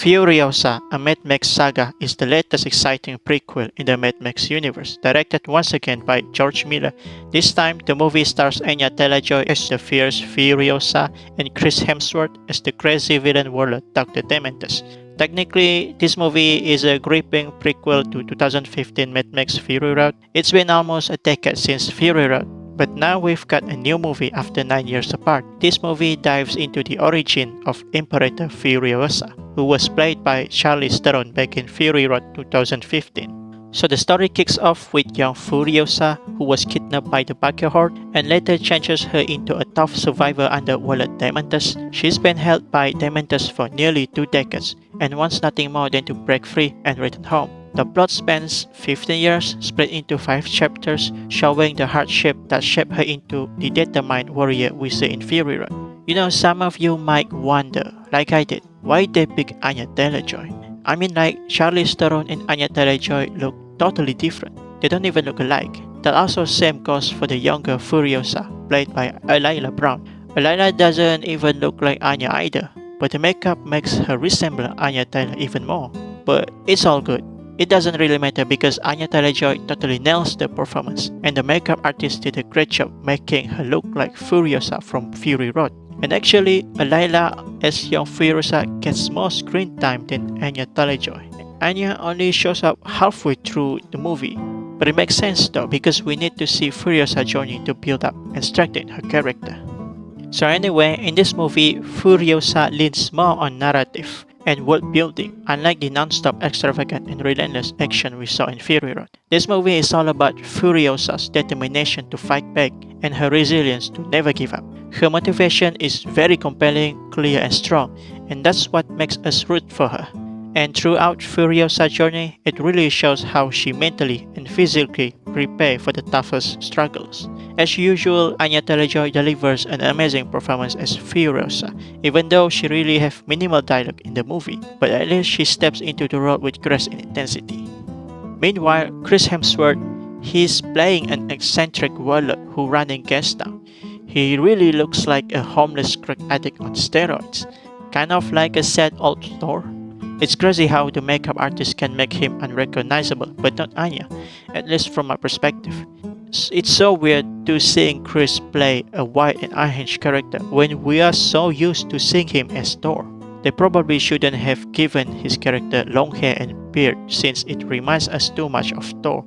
Furiosa, a Mad Max saga, is the latest exciting prequel in the Mad Max universe, directed once again by George Miller. This time, the movie stars Anya Taylor-Joy as the fierce Furiosa and Chris Hemsworth as the crazy villain warlord Dr. Dementus. Technically, this movie is a gripping prequel to 2015 Mad Max Fury Road. It's been almost a decade since Fury Road, but now we've got a new movie after 9 years apart. This movie dives into the origin of Imperator Furiosa, who was played by Charlize Theron back in Fury Road 2015. So the story kicks off with young Furiosa, who was kidnapped by the Biker Horde and later changes her into a tough survivor under Warlord Dementus. She's been held by Dementus for nearly 2 decades and wants nothing more than to break free and return home. The plot spans 15 years, split into 5 chapters, showing the hardship that shaped her into the determined warrior we see in Fury Road. You know, some of you might wonder, like I did, why they pick Anya Taylor-Joy. I mean, like, Charlize Theron and Anya Taylor-Joy look totally different. They don't even look alike. That also same goes for the younger Furiosa, played by Alayla Brown. Alayla doesn't even look like Anya either, but the makeup makes her resemble Anya Taylor even more. But it's all good. It doesn't really matter because Anya Taylor-Joy totally nails the performance, and the makeup artist did a great job making her look like Furiosa from Fury Road. And actually, Alayla as young Furiosa gets more screen time than Anya Taylor-Joy. Anya only shows up halfway through the movie, but it makes sense though because we need to see Furiosa's journey to build up and strengthen her character. So anyway, in this movie, Furiosa leans more on narrative and world building, unlike the non-stop extravagant and relentless action we saw in Fury Road. This movie is all about Furiosa's determination to fight back and her resilience to never give up. Her motivation is very compelling, clear and strong, and that's what makes us root for her. And throughout Furiosa's journey, it really shows how she mentally and physically prepare for the toughest struggles. As usual, Anya Taylor-Joy delivers an amazing performance as Furiosa, even though she really has minimal dialogue in the movie, but at least she steps into the role with grace and intensity. Meanwhile, Chris Hemsworth, he's playing an eccentric warlord who runs in gas town. He really looks like a homeless crack addict on steroids, kind of like a sad old Thor. It's crazy how the makeup artist can make him unrecognizable, but not Anya, at least from my perspective. It's so weird to seeing Chris play a white and unhinged character when we are so used to seeing him as Thor. They probably shouldn't have given his character long hair and beard since it reminds us too much of Thor.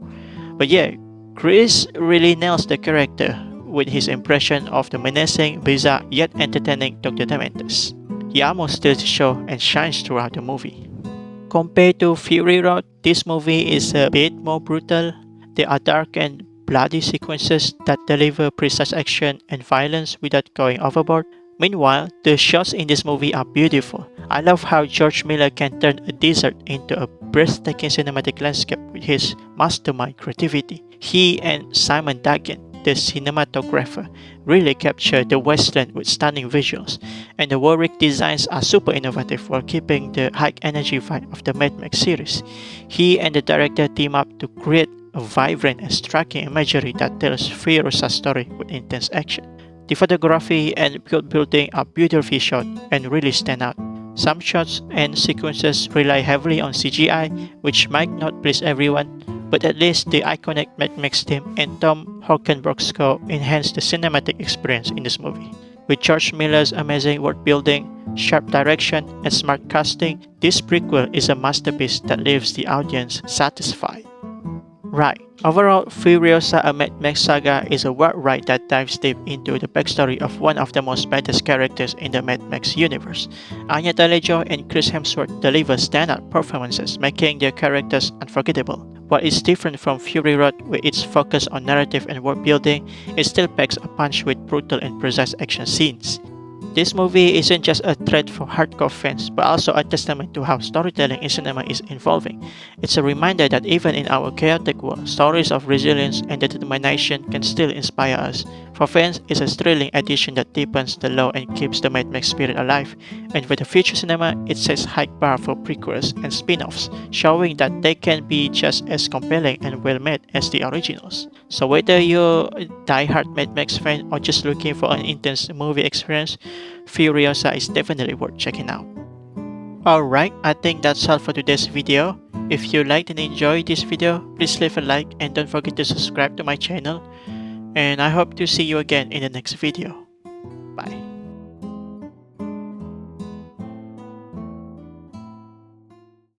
But yeah, Chris really nails the character with his impression of the menacing, bizarre, yet entertaining Dr. Dementus. He almost steals the show and shines throughout the movie. Compared to Fury Road, this movie is a bit more brutal. There are dark and bloody sequences that deliver precise action and violence without going overboard. Meanwhile, the shots in this movie are beautiful. I love how George Miller can turn a desert into a breathtaking cinematic landscape with his mastermind creativity. He and Simon Dagan, the cinematographer, really captured the wasteland with stunning visuals, and the Warwick designs are super innovative while keeping the high-energy vibe of the Mad Max series. He and the director team up to create a vibrant and striking imagery that tells Furiosa's story with intense action. The photography and build building are beautifully shot and really stand out. Some shots and sequences rely heavily on CGI, which might not please everyone, but at least the iconic Mad Max theme and Tom Holkenborg's score enhance the cinematic experience in this movie. With George Miller's amazing world building, sharp direction, and smart casting, this prequel is a masterpiece that leaves the audience satisfied. Right. Overall, Furiosa, a Mad Max saga is a wild ride that dives deep into the backstory of one of the most badass characters in the Mad Max universe. Anya Taylor-Joy and Chris Hemsworth deliver standout performances, making their characters unforgettable. While it's different from Fury Road with its focus on narrative and world building, it still packs a punch with brutal and precise action scenes. This movie isn't just a threat for hardcore fans, but also a testament to how storytelling in cinema is evolving. It's a reminder that even in our chaotic world, stories of resilience and determination can still inspire us. For fans, it's a thrilling addition that deepens the lore and keeps the Mad Max spirit alive. And for the future cinema, it sets high bar for prequels and spin-offs, showing that they can be just as compelling and well-made as the originals. So whether you're a die-hard Mad Max fan or just looking for an intense movie experience, Furiosa is definitely worth checking out. Alright, I think that's all for today's video. If you liked and enjoyed this video, please leave a like and don't forget to subscribe to my channel. And I hope to see you again in the next video.